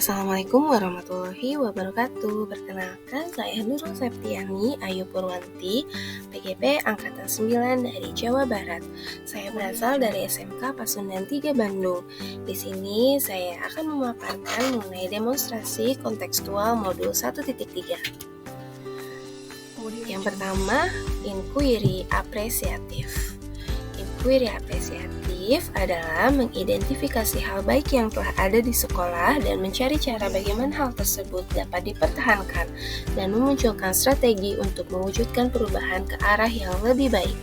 Assalamualaikum warahmatullahi wabarakatuh. Perkenalkan, saya Nurul Septiani Ayu Purwanti, PGP Angkatan 9 dari Jawa Barat. Saya berasal dari SMK Pasundan 3 Bandung. Di sini saya akan memaparkan mengenai demonstrasi kontekstual modul 1.3. Yang pertama, inquiry apresiatif. Inquiry apresiatif adalah mengidentifikasi hal baik yang telah ada di sekolah dan mencari cara bagaimana hal tersebut dapat dipertahankan dan memunculkan strategi untuk mewujudkan perubahan ke arah yang lebih baik.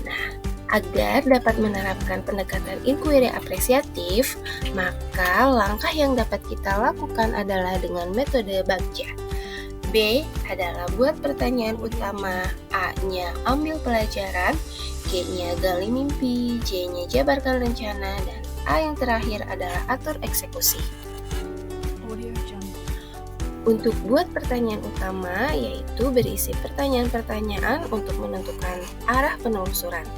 Nah, agar dapat menerapkan pendekatan inquiry apresiatif, maka langkah yang dapat kita lakukan adalah dengan metode Bagja. B adalah buat pertanyaan utama, A-nya ambil pelajaran, G-nya gali mimpi, J-nya jabarkan rencana, dan A yang terakhir adalah atur eksekusi. Untuk buat pertanyaan utama, yaitu berisi pertanyaan-pertanyaan untuk menentukan arah penelusuran.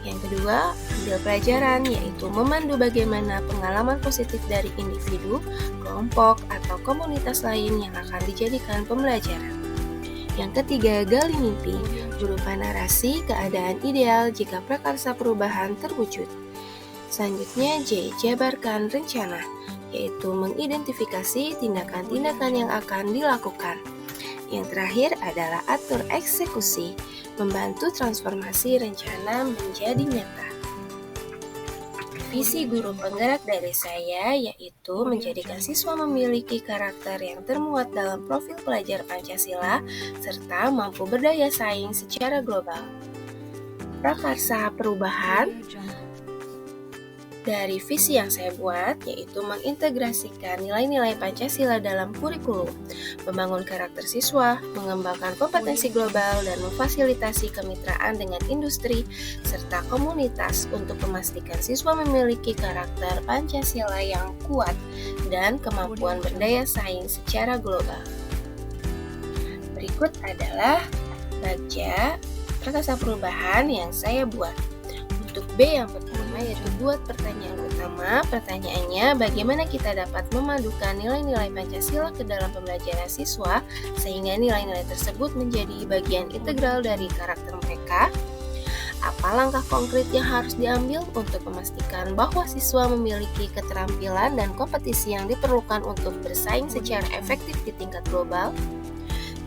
Yang kedua, ambil pelajaran, yaitu memandu bagaimana pengalaman positif dari individu, kelompok, atau komunitas lain yang akan dijadikan pembelajaran. Yang ketiga, gali mimpi, berupa narasi keadaan ideal jika prakarsa perubahan terwujud. Selanjutnya, J, jabarkan rencana, yaitu mengidentifikasi tindakan-tindakan yang akan dilakukan. Yang terakhir adalah atur eksekusi, membantu transformasi rencana menjadi nyata. Visi guru penggerak dari saya yaitu menjadikan siswa memiliki karakter yang termuat dalam profil pelajar Pancasila serta mampu berdaya saing secara global. Prakarsa perubahan dari visi yang saya buat yaitu mengintegrasikan nilai-nilai Pancasila dalam kurikulum, membangun karakter siswa, mengembangkan kompetensi global, dan memfasilitasi kemitraan dengan industri serta komunitas untuk memastikan siswa memiliki karakter Pancasila yang kuat dan kemampuan berdaya saing secara global. Berikut adalah Bagja Prakarsa Perubahan yang saya buat. Untuk B yang pertama yaitu buat pertanyaan utama. Pertanyaannya, bagaimana kita dapat memadukan nilai-nilai Pancasila ke dalam pembelajaran siswa sehingga nilai-nilai tersebut menjadi bagian integral dari karakter mereka? Apa langkah konkret yang harus diambil untuk memastikan bahwa siswa memiliki keterampilan dan kompetisi yang diperlukan untuk bersaing secara efektif di tingkat global?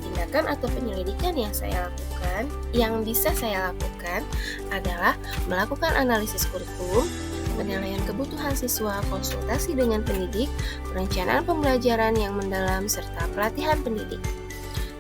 Tindakan atau penyelidikan yang bisa saya lakukan adalah melakukan analisis kurikulum, penilaian kebutuhan siswa, konsultasi dengan pendidik, perencanaan pembelajaran yang mendalam, serta pelatihan pendidik.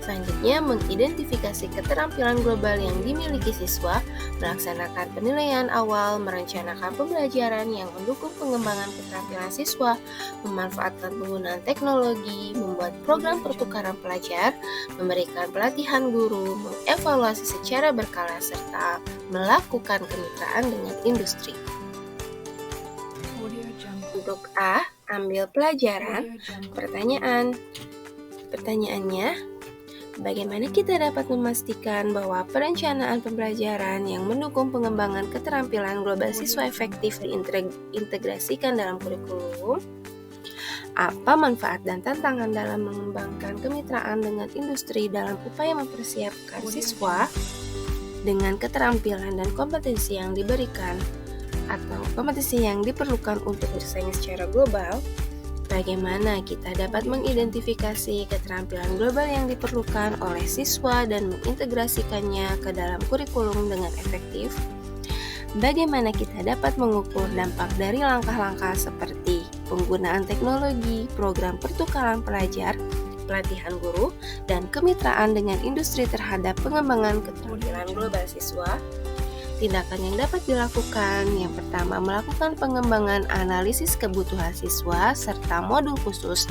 Selanjutnya, mengidentifikasi keterampilan global yang dimiliki siswa, melaksanakan penilaian awal, merencanakan pembelajaran yang mendukung pengembangan keterampilan siswa, memanfaatkan penggunaan teknologi, membuat program pertukaran pelajar, memberikan pelatihan guru, mengevaluasi secara berkala, serta melakukan kemitraan dengan industri. Untuk A, ambil pelajaran. Pertanyaannya, bagaimana kita dapat memastikan bahwa perencanaan pembelajaran yang mendukung pengembangan keterampilan global siswa efektif diintegrasikan dalam kurikulum? Apa manfaat dan tantangan dalam mengembangkan kemitraan dengan industri dalam upaya mempersiapkan siswa dengan keterampilan dan kompetensi yang diberikan atau kompetensi yang diperlukan untuk bersaing secara global? Bagaimana kita dapat mengidentifikasi keterampilan global yang diperlukan oleh siswa dan mengintegrasikannya ke dalam kurikulum dengan efektif? Bagaimana kita dapat mengukur dampak dari langkah-langkah seperti penggunaan teknologi, program pertukaran pelajar, pelatihan guru, dan kemitraan dengan industri terhadap pengembangan keterampilan global siswa? Tindakan yang dapat dilakukan, yang pertama melakukan pengembangan analisis kebutuhan siswa serta modul khusus,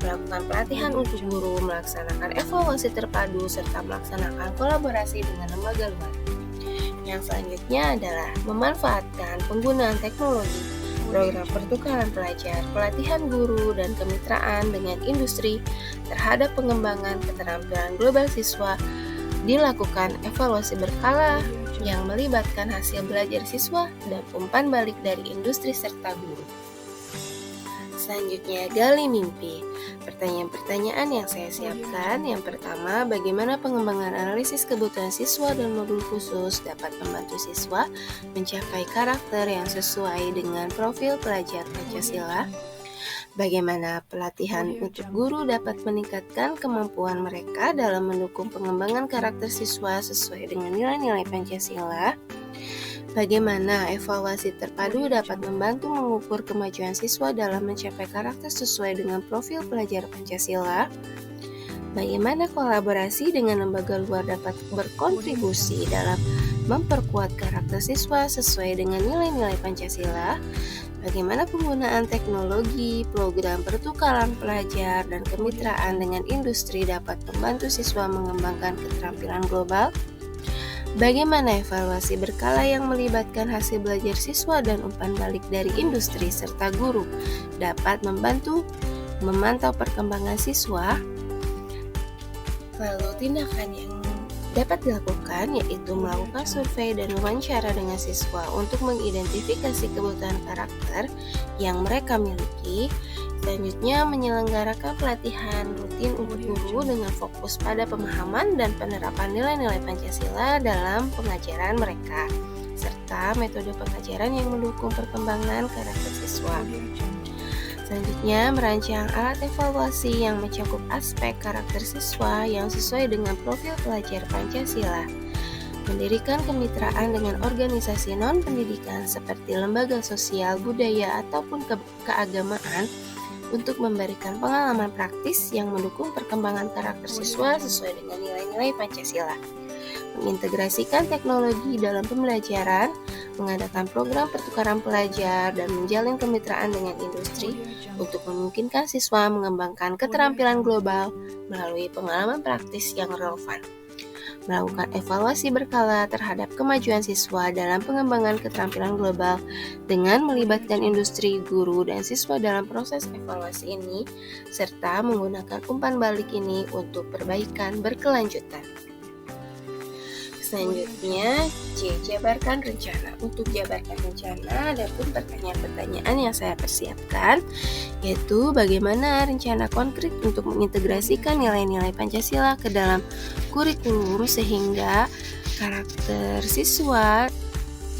melakukan pelatihan untuk guru, melaksanakan evaluasi terpadu, serta melaksanakan kolaborasi dengan lembaga luar. Yang selanjutnya adalah memanfaatkan penggunaan teknologi, program pertukaran pelajar, pelatihan guru, dan kemitraan dengan industri terhadap pengembangan keterampilan global siswa, dilakukan evaluasi berkala yang melibatkan hasil belajar siswa dan umpan balik dari industri serta guru. Selanjutnya, gali mimpi. Pertanyaan-pertanyaan yang saya siapkan, yang pertama, bagaimana pengembangan analisis kebutuhan siswa dan modul khusus dapat membantu siswa mencapai karakter yang sesuai dengan profil pelajar Pancasila? Bagaimana pelatihan untuk guru dapat meningkatkan kemampuan mereka dalam mendukung pengembangan karakter siswa sesuai dengan nilai-nilai Pancasila? Bagaimana evaluasi terpadu dapat membantu mengukur kemajuan siswa dalam mencapai karakter sesuai dengan profil pelajar Pancasila? Bagaimana kolaborasi dengan lembaga luar dapat berkontribusi dalam memperkuat karakter siswa sesuai dengan nilai-nilai Pancasila? Bagaimana penggunaan teknologi, program pertukaran pelajar, dan kemitraan dengan industri dapat membantu siswa mengembangkan keterampilan global? Bagaimana evaluasi berkala yang melibatkan hasil belajar siswa dan umpan balik dari industri serta guru dapat membantu memantau perkembangan siswa? Lalu tindakan yang dapat dilakukan yaitu melakukan survei dan wawancara dengan siswa untuk mengidentifikasi kebutuhan karakter yang mereka miliki. Selanjutnya, menyelenggarakan pelatihan rutin untuk guru dengan fokus pada pemahaman dan penerapan nilai-nilai Pancasila dalam pengajaran mereka, serta metode pengajaran yang mendukung perkembangan karakter siswa. Selanjutnya, merancang alat evaluasi yang mencakup aspek karakter siswa yang sesuai dengan profil pelajar Pancasila. Mendirikan kemitraan dengan organisasi non-pendidikan seperti lembaga sosial, budaya, ataupun keagamaan untuk memberikan pengalaman praktis yang mendukung perkembangan karakter siswa sesuai dengan nilai-nilai Pancasila. Mengintegrasikan teknologi dalam pembelajaran, mengadakan program pertukaran pelajar, dan menjalin kemitraan dengan industri untuk memungkinkan siswa mengembangkan keterampilan global melalui pengalaman praktis yang relevan. Melakukan evaluasi berkala terhadap kemajuan siswa dalam pengembangan keterampilan global dengan melibatkan industri, guru, dan siswa dalam proses evaluasi ini, serta menggunakan umpan balik ini untuk perbaikan berkelanjutan. Selanjutnya, jabarkan rencana. Untuk jabarkan rencana, ada pun pertanyaan-pertanyaan yang saya persiapkan, yaitu bagaimana rencana konkret untuk mengintegrasikan nilai-nilai Pancasila ke dalam kurikulum sehingga karakter siswa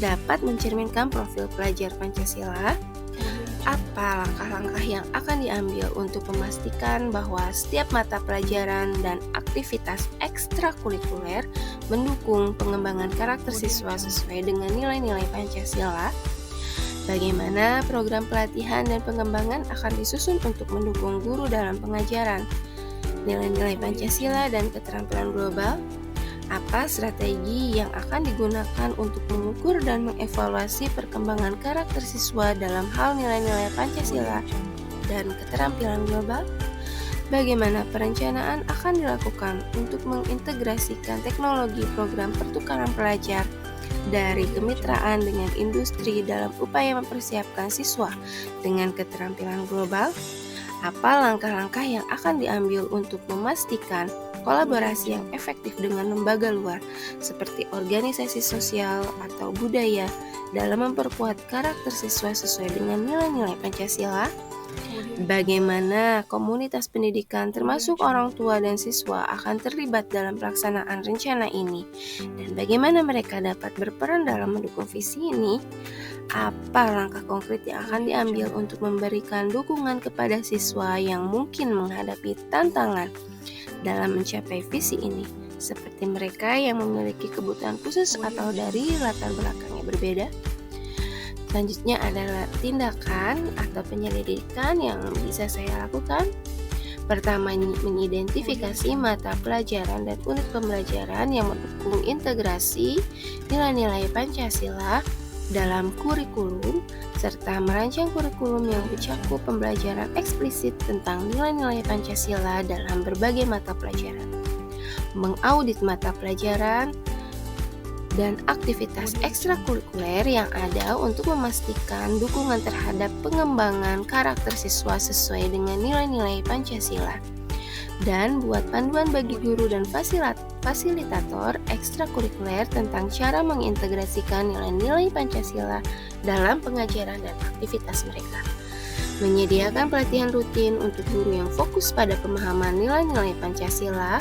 dapat mencerminkan profil pelajar Pancasila. Apa langkah-langkah yang akan diambil untuk memastikan bahwa setiap mata pelajaran dan aktivitas ekstrakurikuler mendukung pengembangan karakter siswa sesuai dengan nilai-nilai Pancasila? Bagaimana program pelatihan dan pengembangan akan disusun untuk mendukung guru dalam pengajaran nilai-nilai Pancasila dan keterampilan global? Apa strategi yang akan digunakan untuk mengukur dan mengevaluasi perkembangan karakter siswa dalam hal nilai-nilai Pancasila dan keterampilan global? Bagaimana perencanaan akan dilakukan untuk mengintegrasikan teknologi program pertukaran pelajar dari kemitraan dengan industri dalam upaya mempersiapkan siswa dengan keterampilan global? Apa langkah-langkah yang akan diambil untuk memastikan kolaborasi yang efektif dengan lembaga luar seperti organisasi sosial atau budaya dalam memperkuat karakter siswa sesuai dengan nilai-nilai Pancasila? Bagaimana komunitas pendidikan termasuk orang tua dan siswa akan terlibat dalam pelaksanaan rencana ini? Dan bagaimana mereka dapat berperan dalam mendukung visi ini? Apa langkah konkret yang akan diambil untuk memberikan dukungan kepada siswa yang mungkin menghadapi tantangan dalam mencapai visi ini, seperti mereka yang memiliki kebutuhan khusus atau dari latar belakang yang berbeda? Selanjutnya adalah tindakan atau penyelidikan yang bisa saya lakukan. Pertama, mengidentifikasi mata pelajaran dan unit pembelajaran yang mendukung integrasi nilai-nilai Pancasila dalam kurikulum, serta merancang kurikulum yang mencakup pembelajaran eksplisit tentang nilai-nilai Pancasila dalam berbagai mata pelajaran. Mengaudit mata pelajaran dan aktivitas ekstrakurikuler yang ada untuk memastikan dukungan terhadap pengembangan karakter siswa sesuai dengan nilai-nilai Pancasila. Dan buat panduan bagi guru dan fasilitator ekstrakurikuler tentang cara mengintegrasikan nilai-nilai Pancasila dalam pengajaran dan aktivitas mereka. Menyediakan pelatihan rutin untuk guru yang fokus pada pemahaman nilai-nilai Pancasila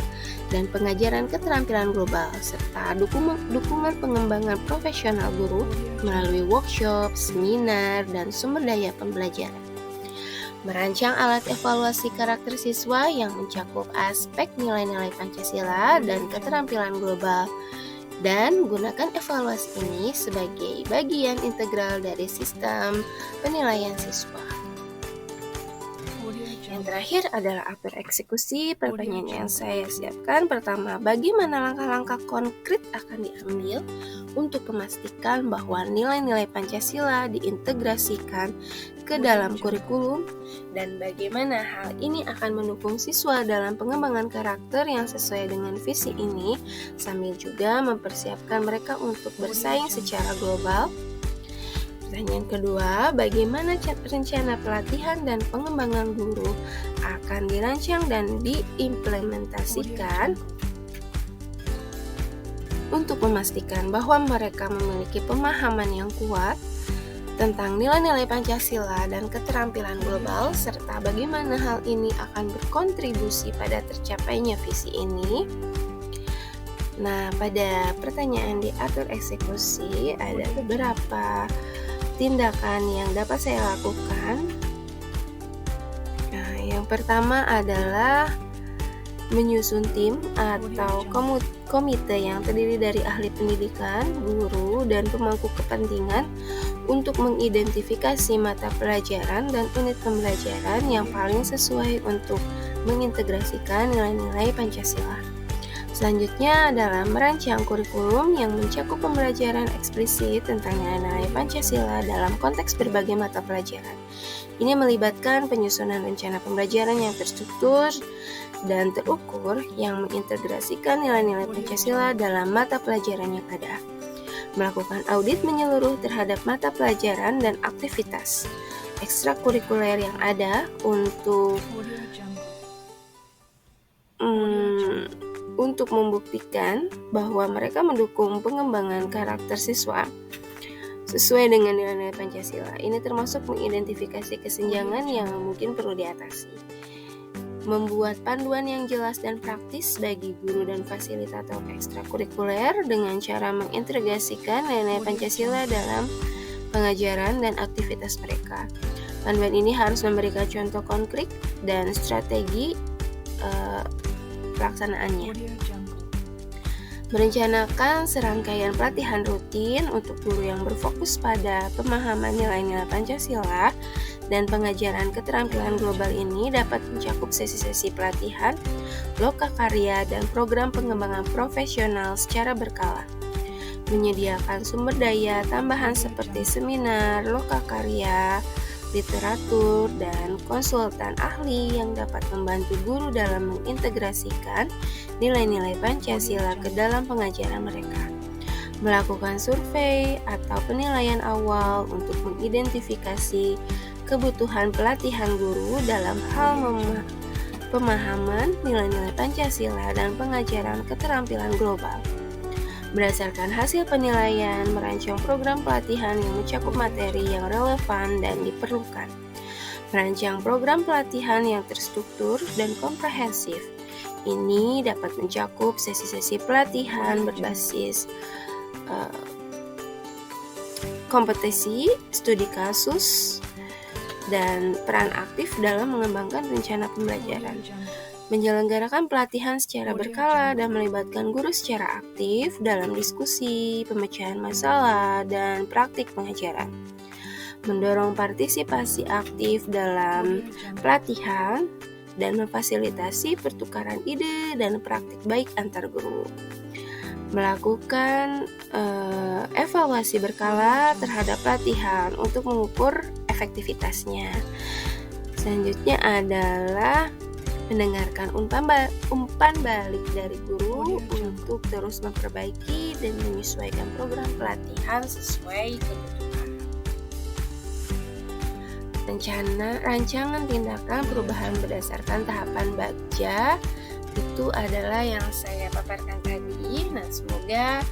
dan pengajaran keterampilan global, serta dukungan pengembangan profesional guru melalui workshop, seminar, dan sumber daya pembelajaran. Merancang alat evaluasi karakter siswa yang mencakup aspek nilai-nilai Pancasila dan keterampilan global, dan gunakan evaluasi ini sebagai bagian integral dari sistem penilaian siswa. Yang terakhir adalah atur eksekusi. Pertanyaan yang saya siapkan pertama, bagaimana langkah-langkah konkret akan diambil untuk memastikan bahwa nilai-nilai Pancasila diintegrasikan ke dalam kurikulum, dan bagaimana hal ini akan mendukung siswa dalam pengembangan karakter yang sesuai dengan visi ini, sambil juga mempersiapkan mereka untuk bersaing secara global. Pertanyaan kedua, bagaimana rencana pelatihan dan pengembangan guru akan dirancang dan diimplementasikan untuk memastikan bahwa mereka memiliki pemahaman yang kuat tentang nilai-nilai Pancasila dan keterampilan global, serta bagaimana hal ini akan berkontribusi pada tercapainya visi ini. Nah, pada pertanyaan diatur eksekusi ada beberapa tindakan yang dapat saya lakukan. Nah, yang pertama adalah menyusun tim atau komite yang terdiri dari ahli pendidikan, guru, dan pemangku kepentingan untuk mengidentifikasi mata pelajaran dan unit pembelajaran yang paling sesuai untuk mengintegrasikan nilai-nilai Pancasila. Selanjutnya adalah merancang kurikulum yang mencakup pembelajaran eksplisit tentang nilai-nilai Pancasila dalam konteks berbagai mata pelajaran. Ini melibatkan penyusunan rencana pembelajaran yang terstruktur dan terukur yang mengintegrasikan nilai-nilai Pancasila dalam mata pelajaran yang ada. Melakukan audit menyeluruh terhadap mata pelajaran dan aktivitas ekstrakurikuler yang ada untuk membuktikan bahwa mereka mendukung pengembangan karakter siswa sesuai dengan nilai-nilai Pancasila. Ini termasuk mengidentifikasi kesenjangan yang mungkin perlu diatasi. Membuat panduan yang jelas dan praktis bagi guru dan fasilitator ekstrakurikuler dengan cara mengintegrasikan nilai-nilai Pancasila dalam pengajaran dan aktivitas mereka. Panduan ini harus memberikan contoh konkret dan strategi pelaksanaannya. Merencanakan serangkaian pelatihan rutin untuk guru yang berfokus pada pemahaman nilai-nilai Pancasila dan pengajaran keterampilan global ini dapat mencakup sesi-sesi pelatihan, lokakarya, dan program pengembangan profesional secara berkala. Menyediakan sumber daya tambahan seperti seminar, lokakarya, literatur, dan konsultan ahli yang dapat membantu guru dalam mengintegrasikan nilai-nilai Pancasila ke dalam pengajaran mereka. Melakukan survei atau penilaian awal untuk mengidentifikasi kebutuhan pelatihan guru dalam hal pemahaman nilai-nilai Pancasila dan pengajaran keterampilan global. Berdasarkan hasil penilaian, merancang program pelatihan yang mencakup materi yang relevan dan diperlukan. Merancang program pelatihan yang terstruktur dan komprehensif. Ini dapat mencakup sesi-sesi pelatihan berbasis kompetisi, studi kasus, dan peran aktif dalam mengembangkan rencana pembelajaran. Menyelenggarakan pelatihan secara berkala dan melibatkan guru secara aktif dalam diskusi, pemecahan masalah, dan praktik pengajaran. Mendorong partisipasi aktif dalam pelatihan dan memfasilitasi pertukaran ide dan praktik baik antar guru. Melakukan evaluasi berkala terhadap pelatihan untuk mengukur efektivitasnya. Selanjutnya adalah mendengarkan umpan balik dari guru untuk terus memperbaiki dan menyesuaikan program pelatihan sesuai kebutuhan. Rancangan tindakan perubahan berdasarkan tahapan Bagja itu adalah yang saya paparkan tadi. Nah, semoga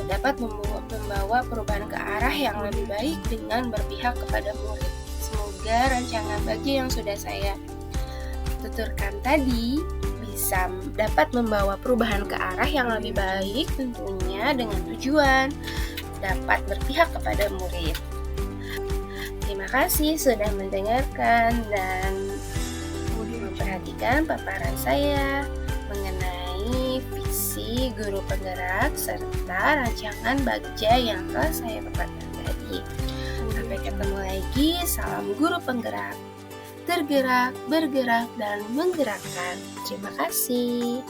dapat membawa perubahan ke arah yang lebih baik dengan berpihak kepada murid. Semoga semoga rancangan bagi yang sudah saya tuturkan tadi bisa dapat membawa perubahan ke arah yang lebih baik, tentunya dengan tujuan dapat berpihak kepada murid. Terima kasih sudah mendengarkan dan memperhatikan paparan saya mengenai visi guru penggerak serta rancangan bagja yang telah saya paparkan tadi. Sampai ketemu lagi, salam guru penggerak. Tergerak, bergerak, dan menggerakkan. Terima kasih.